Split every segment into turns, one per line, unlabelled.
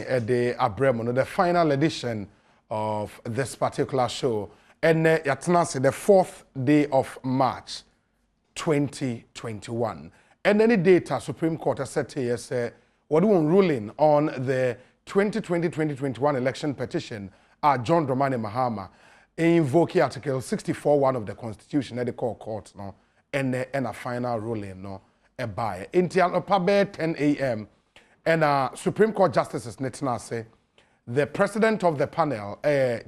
the Abremo, the final edition of this particular show, and yatnasi the 4th day of March 2021. And any data Supreme Court has said here say what ruling on the 2020-2021 election petition John Dramani Mahama invoke Article 64(1) of the Constitution at the court no and a final ruling no a by until 10 a.m. and Supreme Court justices netina say the president of the panel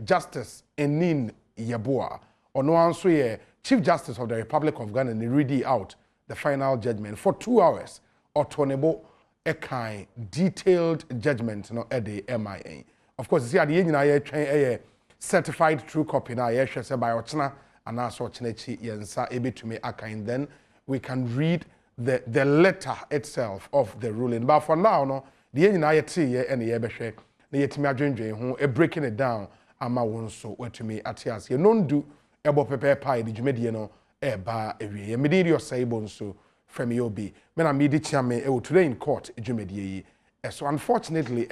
Justice Enin Yeboah ono anso ye Chief Justice of the Republic of Ghana and read out the final judgment for 2 hours or tonebo a kind detailed judgment no at the MIA. Of course, see at the end a certified true copy na ye say by ochna and also chinechi yensa ebe to me a kind, then we can read the letter itself of the ruling. But for now no the end na tea and ye be hwe na yetimi adwendwen ho breaking it down ama won so wetumi atias ye non do ebo pepe pie the dwumedie no eba ewie ye mediri osaibo nso from yobi me na medi chiame e today in court dwumedie yi. So unfortunately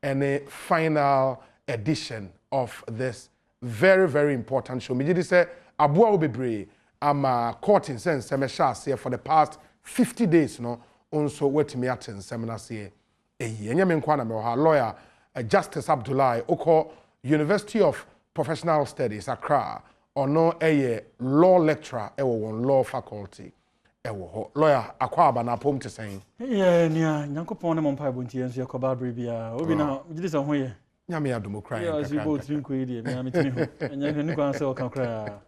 any final edition of this very, very important show. Me say aboa obebre ama court in sense semesha for the past 50 days no onso wetimi aten semina say eyi enya me nkwa na me ha lawyer Justice Abdullahi Oko University of Professional Studies Accra ono law lecturer one law faculty lawyer akwaba na pom te sen
nia nyankopon ne mompa bonti enso yakoba brebia obi na gidi se ho ye
nyame adomo cry
ya zibo trinku ye de me ametini ho enya ni kwan se o kan kra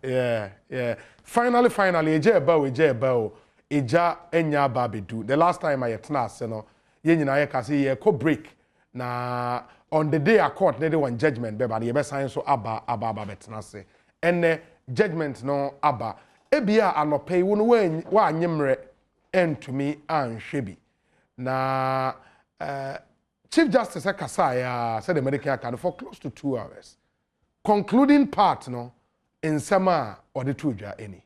yeah finally eje eba o eja enya ba bedu the last time I yetna ase no ye nyina ye kase ye ko break na on the day a court they one judgment be ba ye be sign so aba betna ase ene judgment no aba ebia anope wo no wa anyemre entumi anhwebi na Chief Justice Kasaya said the medical account for close to 2 hours. Concluding part no in summer or the tuja any.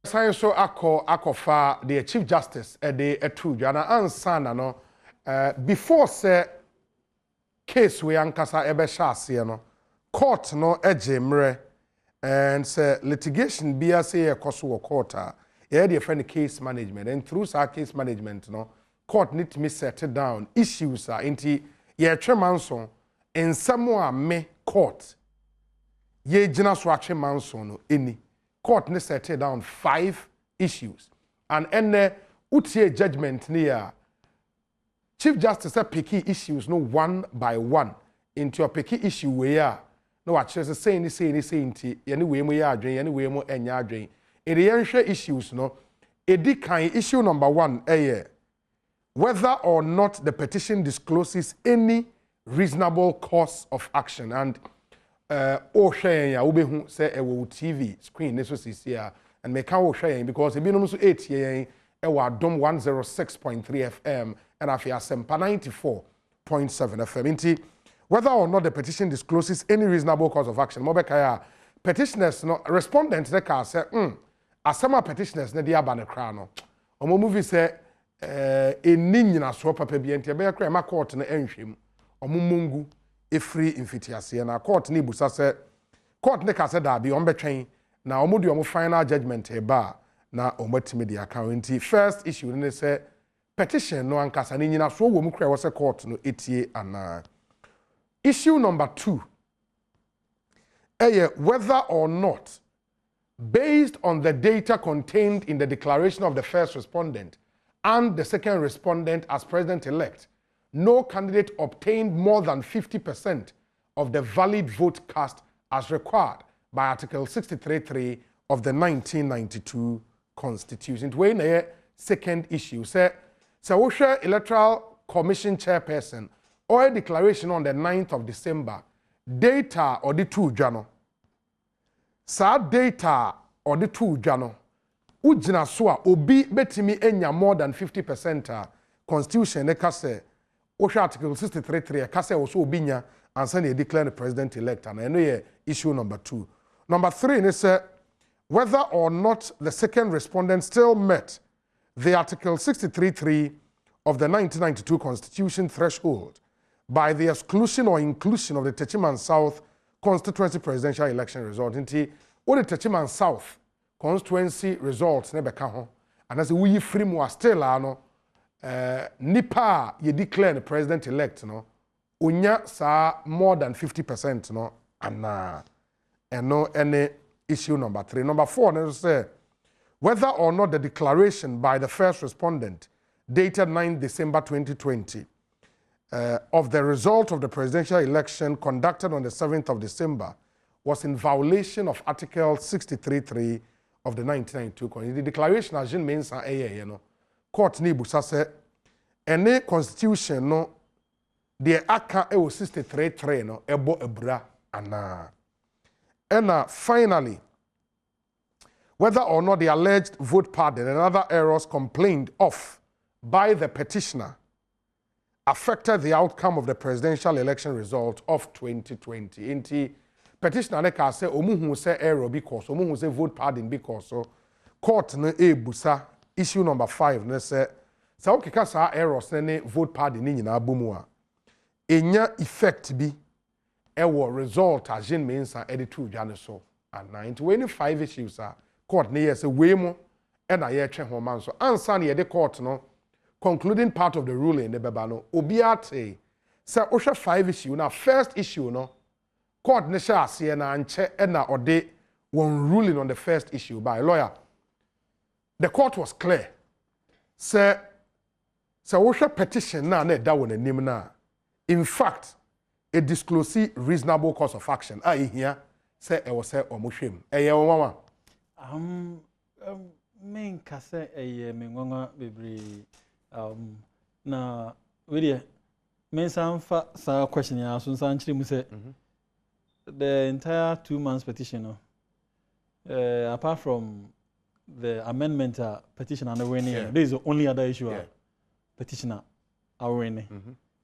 Science so akofa the Chief Justice the tuja na ansana no before say case we ankasa ebe shase no court no ejemre and say litigation be say ekoso court yeah the friend case management and through our case management no court need to set it down issues are inti ye tremanso in somewhere me court ye gina so atwe manso no any court need set it down 5 issues and ene utie judgment near Chief Justice picky issues no one by one into a picky issue where no actually say nti any way mo ya adwen any way mo enya adwen e de yenhwe issues no edi kan issue number 1 whether or not the petition discloses any reasonable course of action and o hwe ya wo behu say ewo TV screen ne so sisia and make can o hwe because e bi no so 8 yen ewo Adom 106.3 FM and afia Sempa 94.7 FM inti whether or not the petition discloses any reasonable cause of action mobekaya petitioners no respondent they can say asema petitioners ne dia ba ne kra no omo movie say eni nyina so papa bi ente be kra ma court na enhwem omo mungu efri infitiase na court ne busa say court ne ka say da bi on betwen na omo di omo final judgment e ba na omo timi di account first issue ne say petition no ankasa ne nyina so wo mu kra wo say court no etie ana. Issue number 2, whether or not, based on the data contained in the declaration of the first respondent and the second respondent as president-elect, no candidate obtained more than 50% of the valid vote cast as required by Article 63(3) of the 1992 Constitution. The second issue, say, Electoral Commission chairperson or a declaration on the 9th of December, data or the 2 Jano. Sa data or the 2 Jano, ujina soa obi betimi enya more than 50% constitution ne kase osha article 63(3) kase also obinya and say they declare the president elect and I know issue number 2. Number 3 ne say whether or not the second respondent still met the Article 63(3) of the 1992 Constitution threshold by the exclusion or inclusion of the Techiman South constituency presidential election result. Inti, what the Techiman South constituency results ne beka ho. And as we free mu still no nipa ye declare the president elect no unya sa more than 50% no and no any issue number 3. Number 4 ne say whether or not the declaration by the first respondent dated 9 December 2020 of the result of the presidential election conducted on the 7th of December was in violation of Article 63(3) of the 1992 Constitution. The declaration as means you know, court ni busa say any constitution no the aka e 63(3) no ebo ebra ana. And finally, whether or not the alleged vote pardon and other errors complained of by the petitioner affected the outcome of the presidential election result of 2020. Inti petitioner ne ka say omuhu say error because omuhu say vote pardon because so court no ebusa issue number 5 ne say okeka sa errors ne vote pardon ni nyina abomu a enya effect bi ewo result agin means e to dwane so and 95 issues are court ne yes we mo e na ye twe ho man so ansa ne ye de court no concluding part of the ruling ne beba no obiate say ohwe 5 issue na first issue no court ne sha ase na anche e na ode one ruling on the first issue by lawyer. The court was clear say ohwe petition na da won anim na in fact it disclose reasonable cause of action here say e was say omohwem eye wonwa
men ka say eye mengonga bebre na we men sanfa sa question ya so san chiri mu say the entire 2 months petition apart from the amendment petition and winning there is the only other issue petitioner winning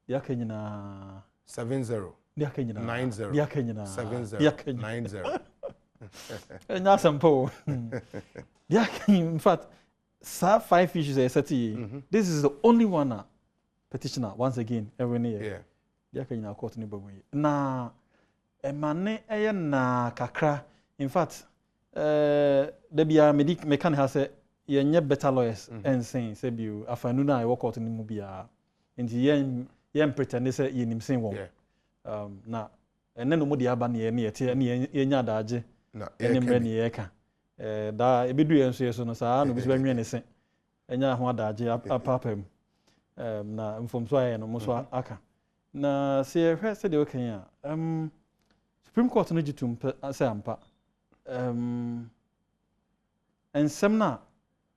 ya kanyina
70
dia kanyina
90
dia kanyina
70 90
enya sample dia in fact sa 5 issues are set this is the only one petitioner once again every year dia kanyina court ni babu na emane eye na kakra in fact the bia me can have say ye better lawyers and saying say biu afanu na e work out ni mu bia nti yen pretend say ye nim sen wo na enne no mu dia aba na ye ne yete ne ye nya daage na ene mre ne ye ka da ebedu ye nso ye so no saa no bisu banwe ne sen enya ho daage apapam na mfomso aye no muso aka na se hwe se de okan ya Supreme Court no jitum say ampa ensem na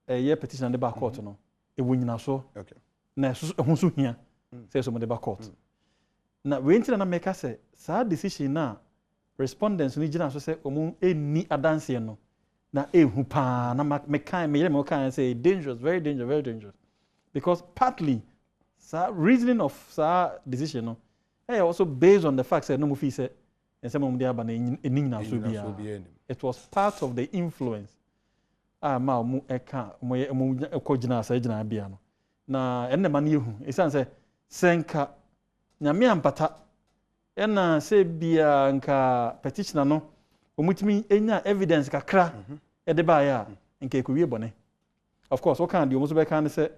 ye petition de ba court no e wonyina so na so ho so hia say so mo de ba court na we ntina na make say sa decision na respondents ni gina so say omu eni adanse no na ehu pa na me kan say dangerous, very dangerous because partly sa reasoning of sa decision no also based on the fact say no mu fi say ensem mo de aba na eni na so bia it was part of the influence ma mu eka mo ekogina sa gina bia no na enne ma na ehu esan say senka nyame ampata ena se bia nka petitioner no omutimi enya evidence kakra de ba ya nka ekowie bone of course what can the omuso be kan say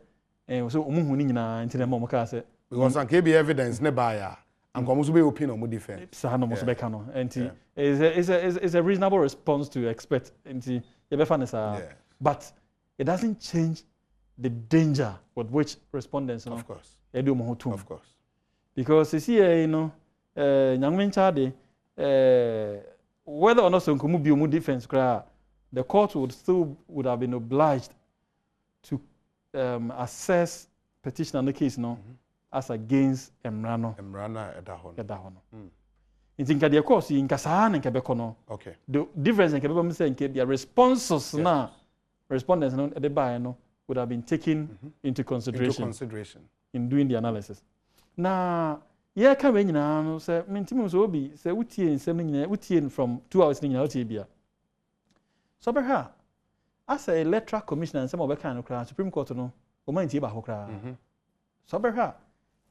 so omuhu ni nyina ntine ma omka say
because an be evidence ne ba ya and omuso be opinion omu defense
sa no omuso be kan no enti is a reasonable response to expect enti ye be fan sa but it doesn't change the danger with which respondents no
of course
of course because you see you know nyangmencha de whether or not so nkomu bi omu defense cry the court would have been obliged to assess petition on the case no as against emrano edahono in think the course in kasana nke beko no
okay
the difference nke beba say nke their responses na respondents no the buy no would have been taken into consideration in doing the analysis na ye ka we nyina no say mentimi so obi say utie nsem nyina utie from 2 hours nyina utie bia So be her. As a electoral commissioner and some other kind of Supreme Court no, o man tie ba ho kra. So be her.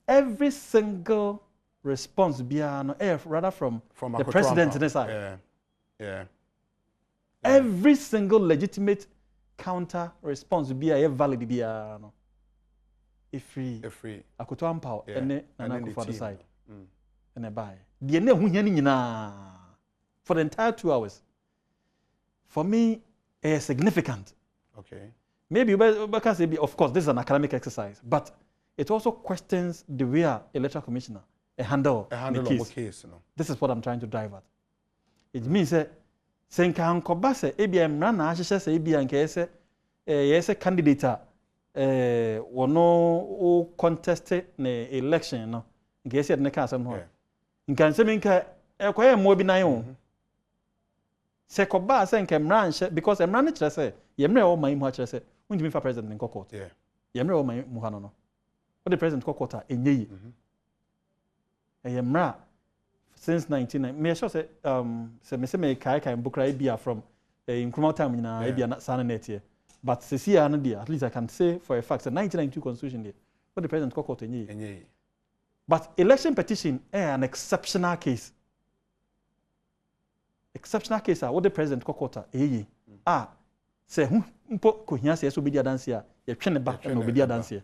Every single response bia no rather from the president in side.
Yeah.
Every single legitimate counter response bia valid bia no. If free. Akoto ampa ene na for the side. And a buy. The ene hu hia ni nyina for the entire 2 hours. For me, it's significant.
Okay.
Maybe we can say, of course, this is an academic exercise, but it also questions the way an electoral commissioner handle the case. No? This is what I'm trying to drive at. It means that senka ankoba se ebia mra na ahye se ebia nka yese candidate wono o contest na election no nka yese de ka asem ho nka nsem nka ekoye mo bi nan o se koba se nka mra nhye because mra ne kire se ye mra o man mu ha kire se unji fa president nko court ye mra o man mu ha no what the president ko court enye yi ye mra since 1990 me sure say me say me kai bukra bia from in Nkrumah time na bia sana net here but se see an dia at least I can say for a fact the 1992 constitution there what the president ko court enye but election petition an exceptional case what the president ko court say mpo ko hia se so be dia dance ya ye twe ne ba na obedi dance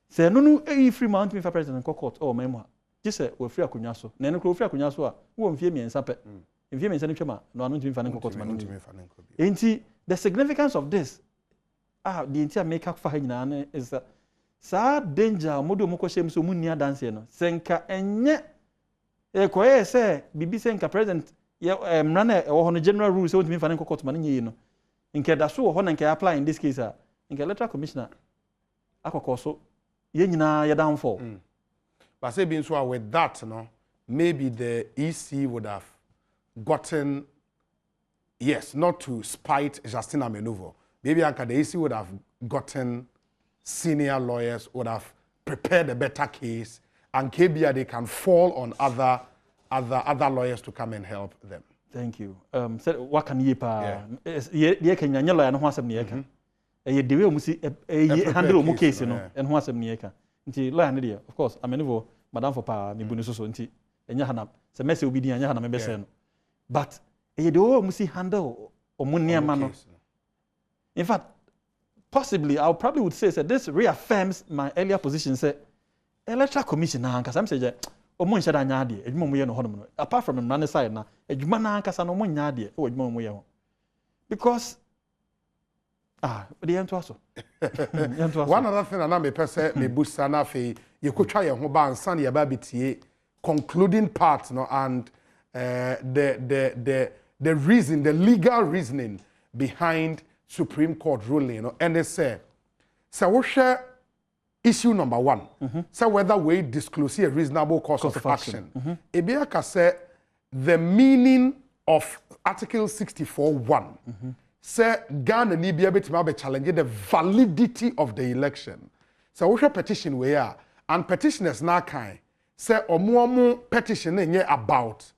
say no free mount me for president ko court memo just we free akonya so na ne ko free akonya so wo mfie miensa pe mfie miensa ne twema no anu ntimi fa ne kokot man enti the significance of this the entire make up for nyina is that sa danger modu mo ko shem so munni adanse no senka enye koye se bibi senka president mra na wo ho no general rules so ntimi fa ne kokot man nyi no nke da so wo ho na nke apply in this case nke electoral commissioner akokoso ye nyina ye downfall.
But say being so with that, no, maybe the EC would have gotten, yes, not to spite Justin Amenuvo. Maybe the EC would have gotten senior lawyers, would have prepared a better case, and KBA they can fall on other lawyers to come and help them.
Thank you. So what can you pa? Ye can you lawyer no ho asem ne yeka. Ye the way mu si handle mu case no, en ho asem ne yeka. Nti lawyer ne there, of course, Amenuvo madam for pa me bunu so nti enya hanam se message obi di enya hanam me be say no. But ye the way mu si handle omuniama no. In fact, possibly I probably would say this reaffirms my earlier position say electoral commission na anka sam say je omo nhyada nya ade edwuma mu ye no honom no apart from the side na edwuma na anka sa no omo nya ade e edwuma mu ye ho because the end to us.
One other thing I me pese me busa na fe ye kotwa ye ho ba ansan ye ba bitie concluding part no and the reason, the legal reasoning behind Supreme Court ruling, no, and they say we share issue number 1. So whether we disclose a reasonable cause of action. Ebiaka say the meaning of Article 64(1). Say Ghana ni be able to challenge the validity of the election. So we share petition we are and petitioners na kind say omo petition nye about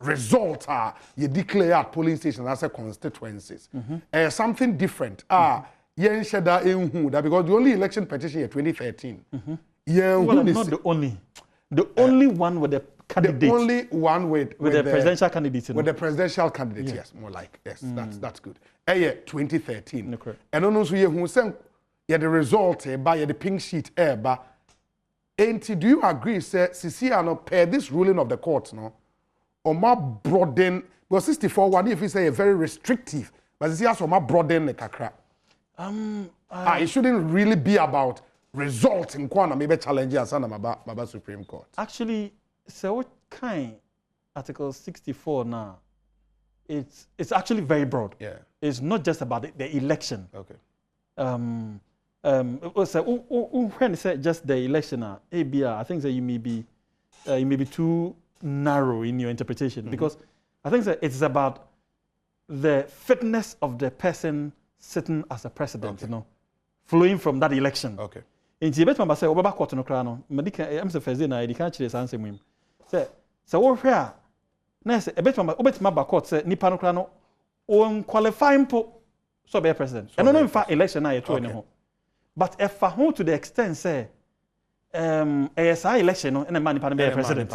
result you declare at polling station as a constituencies. Something different. Yen sheda enhu that because the only election petition in 2013.
Well, not the only. The only one with the candidate.
The only one with
the presidential candidate.
With the presidential candidate, yes, more like yes, that's good. 2013.
No, correct.
And also ye who send the result by the pink sheet but do you agree, sir, Sisiano per this ruling of the court, no? Or more broaden because 64(1) if you say very restrictive, but it's also more broaden the kakra. It shouldn't really be about results in Kwana, maybe challenges about Supreme Court.
Actually, so what kind Article 64 now? It's actually very broad.
Yeah.
It's not just about the election.
Okay.
So when you say just the election, I think that you may be too narrow in your interpretation because I think that it's about the fitness of the person sitting as a president, you know, flowing from that election.
Okay.
In Tibet, I say, "Obaba court no krano." I'm the first day na I can't chase answer him. Say, so what here? Na say, "Ebet ma court say nipa no krano on qualifying so be president. And no in fact election na yeto ne ho. But if I to the extent say ASI election no and man be president.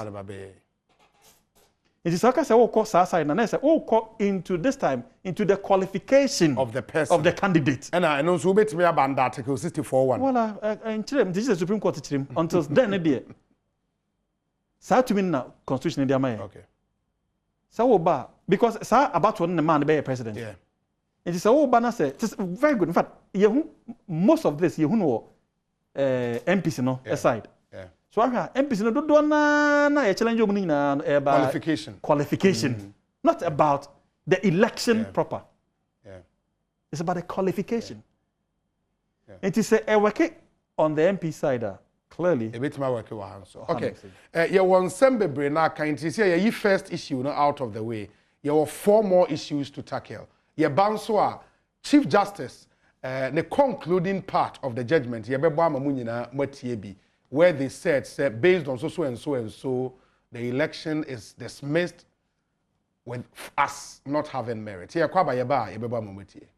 It is okay say we call side na say we call into this time into the qualification
of the person
of the candidate.
And I know so bet me about article 64:1.
Well, in Chile, this is the Supreme Court Chile until then there. Sa to mean now constitution dey am.
Okay.
Sa wo ba because sa about one the man be president.
Yeah.
It is wo ba na say it's very good. In fact, most of this you know MPs no aside.
Yeah.
So MPs no do na challenge omu na qualification. Not about the election proper.
Yeah.
It's about the qualification. Yeah. It is a work on the MP side clearly.
A bit my work okay. You want Sembebre na kind to say your first issue out of the way. You have 4 more issues to tackle. You bounce Chief Justice the concluding part of the judgment you be where they said based on so and so the election is dismissed with us not having merit. Here kwa ba yeba yebeba mometie.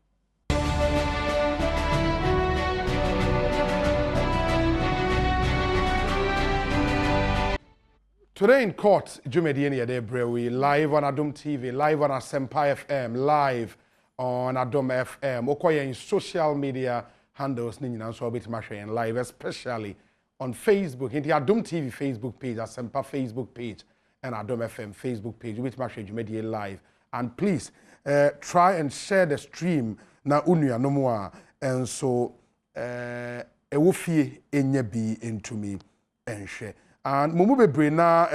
Today in court, Jumedieni Adebre, live on Adom TV, live on Asempa FM, live on Adom FM. Okoye in social media handles Nina so bit and live, especially on Facebook, in the Adom TV Facebook page, Asempa Facebook page, and Adom FM Facebook page, which Jumedieni live. And please try and share the stream na unuya no more. And so ewofie enyebi into me and share. And mumu bebre na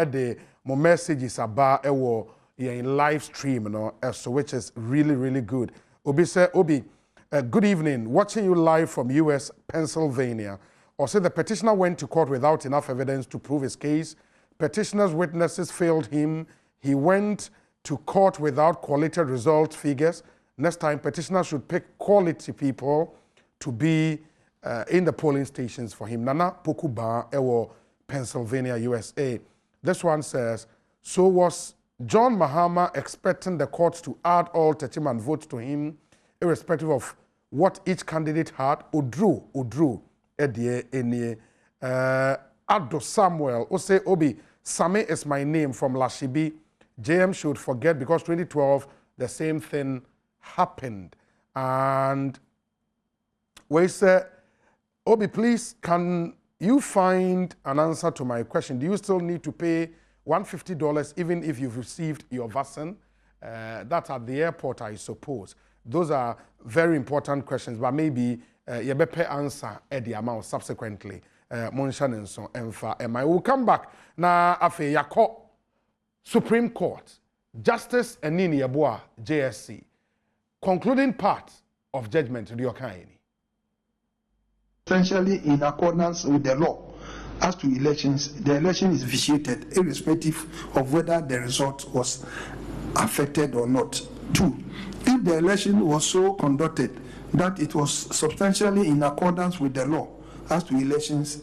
mo messages aba ewo in live stream so which is really good. Obi say Obi good evening, watching you live from US Pennsylvania. Or say the petitioner went to court without enough evidence to prove his case. Petitioner's witnesses failed him. He went to court without quality result figures. Next time petitioner should pick quality people to be in the polling stations for him. Nana Pokuba ewo Pennsylvania, USA. This one says, so was John Mahama expecting the courts to add all 30-man votes to him, irrespective of what each candidate had? Udru, Edie, Enie, Ado Samuel, Ose Obi, Same is my name from Lashibi. JM should forget because 2012, the same thing happened. And we say, Obi, please, can you find an answer to my question? Do you still need to pay $150 even if you've received your vaccine? That's at the airport, I suppose. Those are very important questions, but maybe you better answer at the amount subsequently. Monshan and so and I will come back. Na afe yako Supreme Court, Justice Enini Yabua, JSC, concluding part of judgment to the Okaini.
Essentially in accordance with the law. As to elections, the election is vitiated irrespective of whether the result was affected or not. 2, if the election was so conducted that it was substantially in accordance with the law, as to elections,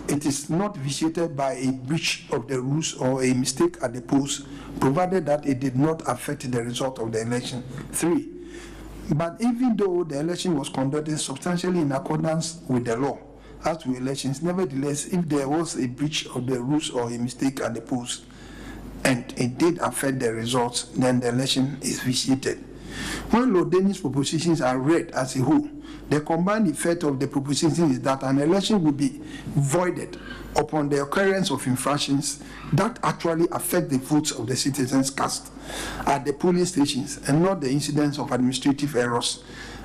it is not vitiated by a breach of the rules or a mistake at the polls, provided that it did not affect the result of the election. 3, but even though the election was conducted substantially in accordance with the law, as to elections, nevertheless, if there was a breach of the rules or a mistake at the polls, and it did affect the results, then the election is vitiated. When Lord Dennis' propositions are read as a whole, the combined effect of the propositions is that an election will be voided upon the occurrence of infractions that actually affect the votes of the citizens cast at the polling stations, and not the incidence of administrative errors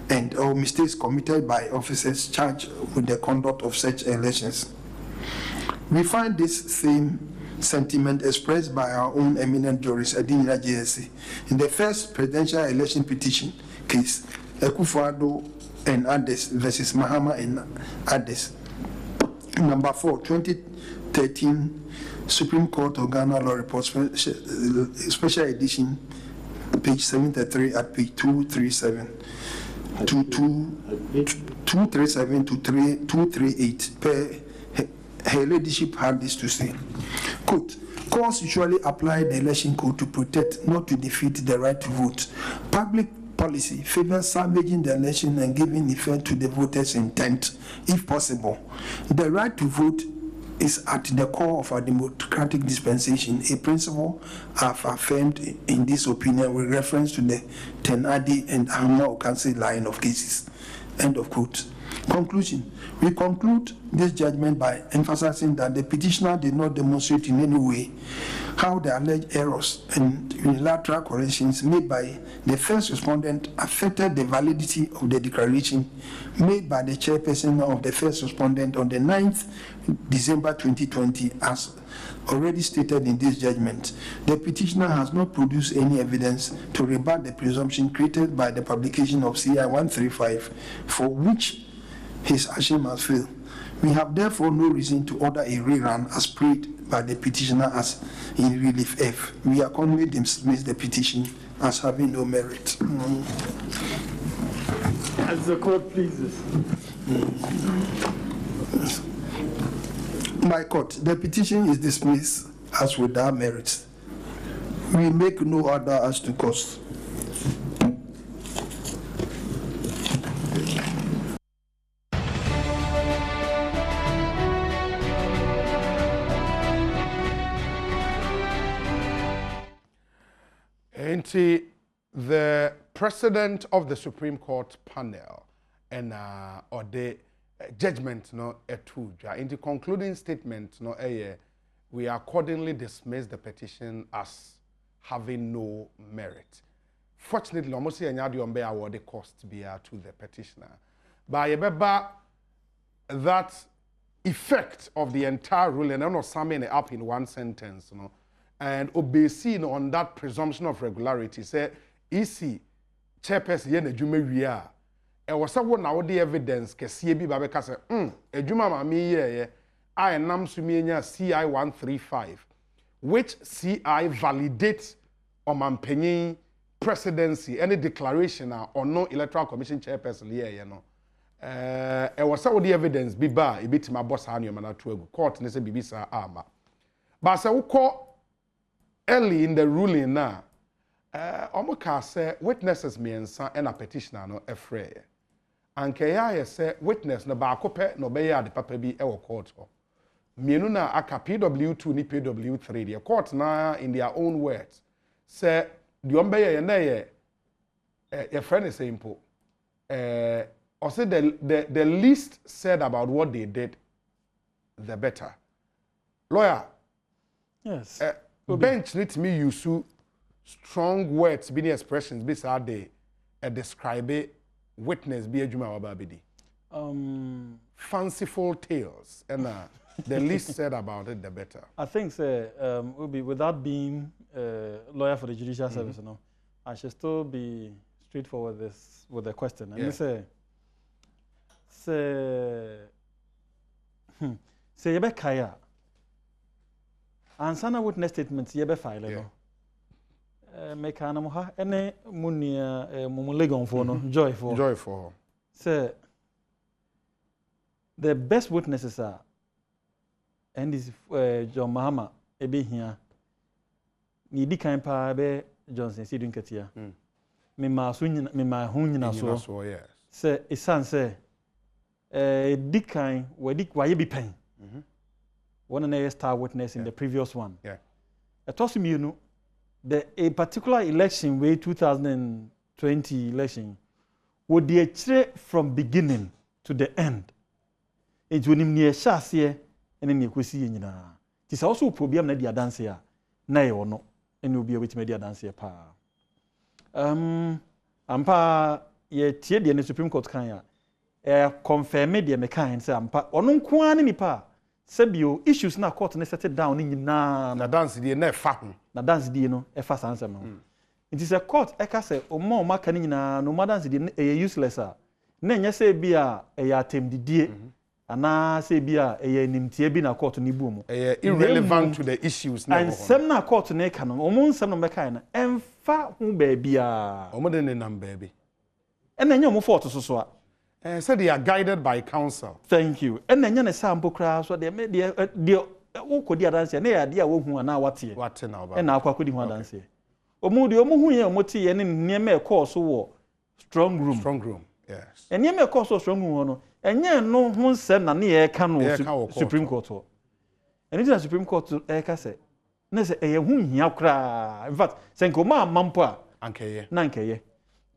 and or mistakes committed by officers charged with the conduct of such elections. We find this same sentiment expressed by our own eminent jurist Adinina JSC in the first presidential election petition case, Ekufuado and Ades versus Mahama and Ades. Number 4, 2013 Supreme Court of Ghana Law Report, special edition, page 73 at page 237. 237 to 238 per her ladyship had this to say, quote, courts usually apply the election code to protect, not to defeat the right to vote. Public policy favors salvaging the election and giving effect to the voters' intent, if possible. The right to vote is at the core of our democratic dispensation, a principle I've affirmed in this opinion with reference to the Tenadi and Ahmad Council line of cases. End of quote. Conclusion. We conclude this judgment by emphasizing that the petitioner did not demonstrate in any way how the alleged errors and unilateral corrections made by the first respondent affected the validity of the declaration made by the chairperson of the first respondent on the 9th December 2020, as already stated in this judgment. The petitioner has not produced any evidence to rebut the presumption created by the publication of CI 135, for which his action must fail. We have therefore no reason to order a rerun as prayed by the petitioner as in relief F. We accordingly dismiss the petition as having no merit.
As the court pleases.
My court, the petition is dismissed as without merit. We make no order as to cause.
The president of the Supreme Court panel and or the judgment no etuja in the concluding statement no we accordingly dismiss the petition as having no merit. Fortunately, almost anyadi ombe award the cost be to the petitioner. By that effect of the entire ruling and not summing it up in one sentence, no. And obeying on that presumption of regularity, say, EC chairperson yen ejuma wia. E was someone now the evidence ke CB babeka say, ejuma mami ye I nam sumienya CI 135, which CI validates omampenyin presidency any declaration or no electoral commission chairperson ye no. E was someone the evidence biba e bitima boss hanyo manatu egu court ne say bibisa ama. But say uko early in the ruling now, Omoka say witnesses miensa and a petitioner no efre. And Kaya say witness no ba kope no be ya de papa bi e wo court ho. Mienu na aka PW2 ni PW3 the court na in their own words say the ombe ye na ye your friend is simple. Or say the least said about what they did, the better. Lawyer.
Yes.
Bench need me use strong words, be expressions, be say describe witness be ejuma wababidi. Fanciful tales, and the least said about it, the better.
I think, will be without being a lawyer for the judicial service, no, I should still be straightforward with the question. And say Kaya. Ansana witness statements yebe file no. Meka na mo ha ene munia mumulegon for no joy for. Say the best witnesses are and is John Mahama ebe hia. Ni di kan pa be Johnson Sidun Ketia. Me ma so nyina me ma hu nyina so. Yes. Say isan say di kan wadi waye bi pen. One another star witness in the previous one. Yeah. I told me, you know, a particular election, way 2020 election, would be from beginning to the end. It will near Shasia and then you could see in it is also a problem that they dance here, nay or no, and you'll be able to media dance here. Ampa ye tied in the Supreme Court can confirm media mechanics, ampa or no quantity pa. Sebio issues na court na set down ni na
dance die na fa ho
na dance die no e fa sansem no it is a court e ka say o ma ka ni na no ma dance die e useless a na nya say bi a e ya temdidie ana say bi a e ya nimtie bi na court ni bu mu
e irrelevant to the issues na
and sem na court na e ka no o mo nsem no be kai na emfa hu ba bia
o mo de ne nam ba bi
e na nya mo fault so a
so they are guided by counsel.
Thank you. And then you sample crash so they made the who dance na ya dia wo hu na watie.
Wate na oba.
E na akwa kodi hu dance. Omu de omu hu ye omoti ye ne niema e course wo strong room.
Strong room, yes.
And you may call so strong room, and you know who said Nani can Supreme Court. And it is a Supreme Court to Eka Nese a whom he cry. In fact, Senkoma Mampa, Nanke,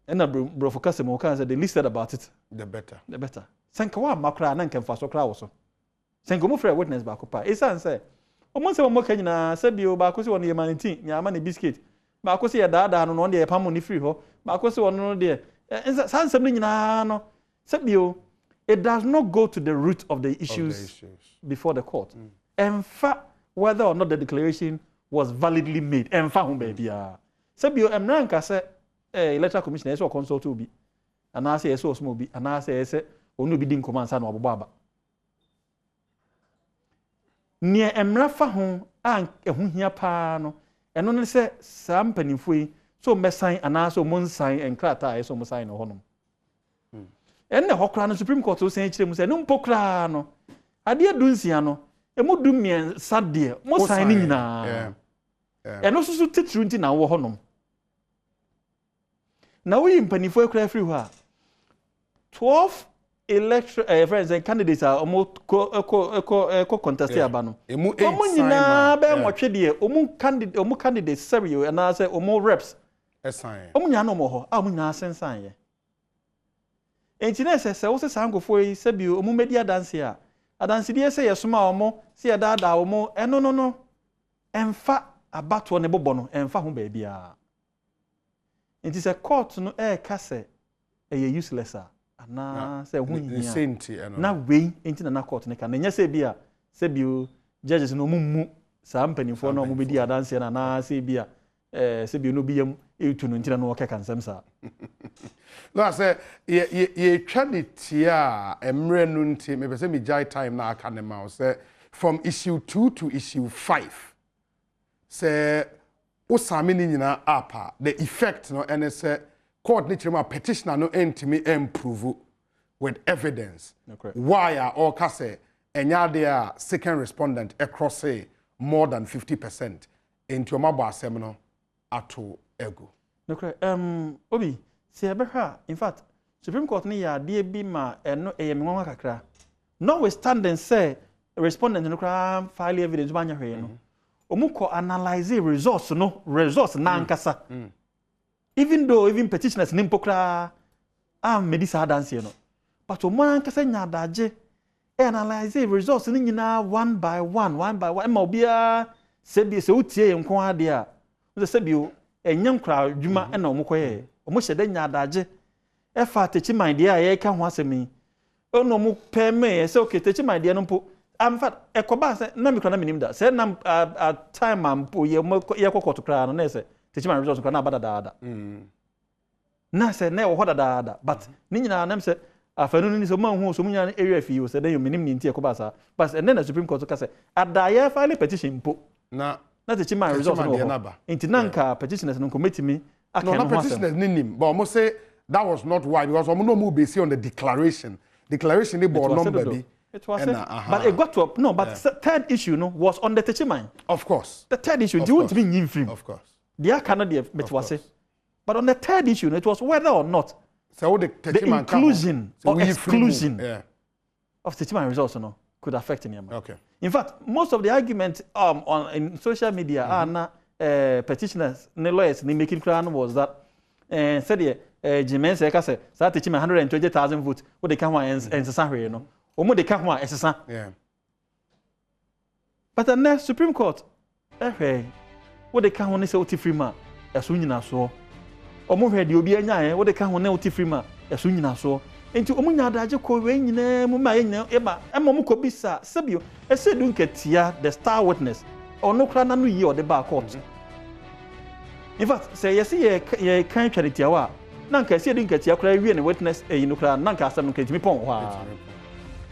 and a bro for customer can say the least said about it,
the better.
The better. Senkawa Makra, Nankan for so crowd also. Senkomo for a witness back up. It's answer. Almost a more can said you back on your money, your money biscuit. Bakosi ya dada no no de pamo ni free ho bakosi wono no de sansem ni nyina no sebio it does not go to the root of the issues before the court. In fact, whether or not the declaration was validly made in fact ho bia sebio emranka se electoral commission eso consult obi ana se eso osmo obi ana se ese onu bi din command sa no obobo aba ni emra fa ho an ehu hia pa no eno ne se saa mpanimfo yi so mesan ana so monsan enkrata so monsan no honom enne hokra no Supreme Court so san kire mu se no mpokra no ade adunsia no emu du mien sade mo san ni nyina eno susu titru nti na wo honom na we mpanimfo akra free ho a 12 electoral friends and candidates are almost co contest aba no omo nyina be nwotwe de omo candidates serio and I say omo reps
esan
omo nya no mo ho a omo nya sensan ye entinese se wo se sangofo yi sebio omo media dance a adanse die se yesoma omo se ya dada omo eno no emfa abato ne bobo no emfa ho ba bia enti se court no ka se eye useless a na say hu hia na we enti na court ne ka na nya say bia say bio judges no mummu sa mpanifo no mo bedi adanse na say bia say bio no biyam etu no ntina no wo keka nsem sa
no say ye twanity a emre no nti me be say me jai time na aka ne ma say from issue 2 to issue 5 say osame ni nyina apa the effect no and say court ni chema petitioner no entimi improve with evidence. Why are all kase enya there second respondent across say more than 50% into mabo asem no ato ego.
Obi se ebehwa in fact Supreme Court ni ya de bi ma eno eyemwa kakra. Notwithstanding say respondent no kra file evidence banya hwe no. Omuko analyze results na nkasa. Even though petitioners nimpokra medisa dance no but oman kasa nya daje analyze results ni nyina one by one ma obia sebi se utie nko ade a sebi enyam kra dwuma na omokoye omo hyede nya daje fa techi mind dia ye ka ho asemi ono mo peme se okay techi mind dia no mpo amfa ekoba se na mikra na minim da se na time ampo ye kokoto kra no na se teach my results na bada dada na se na wo hoda dada but ni nyina nam se afanu ni so man hu so munya area fi o se den yo minim ni ntie ko ba sa but and then the Supreme Court ka se adaya file petition po na teach my results no inti nanka petitioners no committee me
no na petitioners ni nim but almost say that was not why because no more based on the declaration the board number bi
it was but it got to no but third issue no was on the teaching mind
of course
the third issue you want to be in free
of course
they cannot be metwase but on the third issue it was whether or not
so the
inclusion or exclusion of teaching results no could affect him.
Okay.
In fact, most of the argument in social media are petitioners and lawyers making crown was that said Jimen say start teaching 120,000 votes what they can want and Sahara no or they can want SSA.
Yeah.
But the next Supreme Court what they can want is oti free ma esu nyina so omo hwe de obi anya what they can want oti free ma esu nyina so enti omo nya adaje ko we nyina mu ma nyina eba emo ko bisa sabio esedu nketia the star witness ono kra na no yi o de ba court. In fact say yes ye kan charity awa na nka esedu nketia kra wie ne witness eyi no kra na nka asem nketimi pon ho a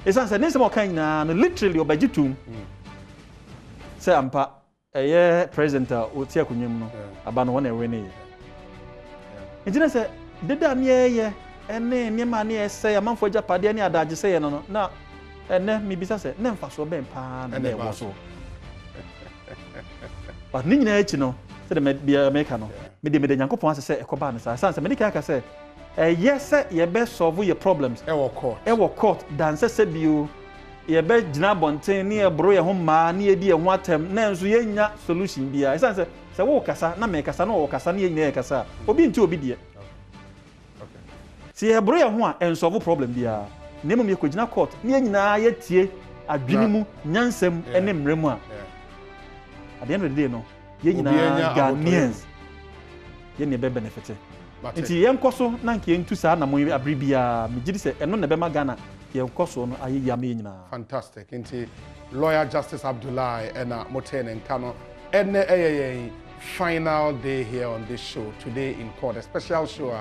esan say nse mo kan na no literally obajitum say ampa president oti akunwem no aba no wona ewe ne entina se deda ne ye ene niema ne ese amanfo japade ne adaje se ye no na ene mi bisa se ne mfa so ben pa na e wo so but ni nyina echi no se de me bia meka no me de nyankopon ase se ekoba ne sa sanse me dika aka se yes ye be solve your problems
e wo
court dan se bio ye be gina bonten ne ye bro ye ho ma ne ye di ye ho atem na enso ye nya solution bia isan se wo kasa na me kasa na wo kasa ne ye nya kasa obi nti obi die si ye bro ye ho a en solve problem bia ne mum ye ko gina court ne ye nyina ye tie adwini mu nyansem ene mremu a at the end of the day no ye nyina Ghanaians ye ne be benefit nti ye nkoso na nke ntu saa na mo abribia me gidi se eno na be ma Ghana ye nkoso no aye ya me nyina.
Fantastic. Nti lawyer Justice Abdullahi ena motene nkano ene final day here on this show today in court, a special show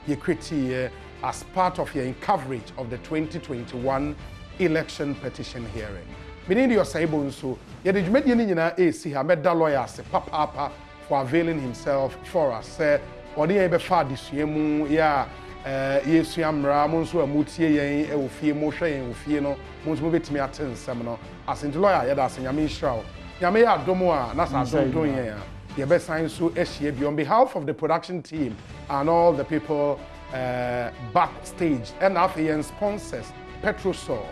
ye create as part of your coverage of the 2021 election petition hearing. Meaning your saibo nso ye de dwumadi ni nyina si ha meda lawyer se papa for availing himself for us say odi ye be fa disuemu ya yesu amra mo nso amutie yen e wo fie mo hwe yen wo fie no mo nso betimi atensem no asenti lawyer ye da asanyame israel nyame ya adomo a na sa don yen ya ye be sign so ehie bi on behalf of the production team and all the people backstage and after sponsors Petrosol,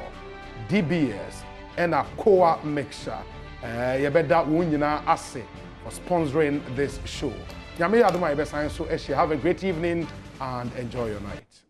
DBS and a Coa mixture ye beda wo nyina ase for sponsoring this show. Nyame adoma ye be sign so ehie. Have a great evening and enjoy your night.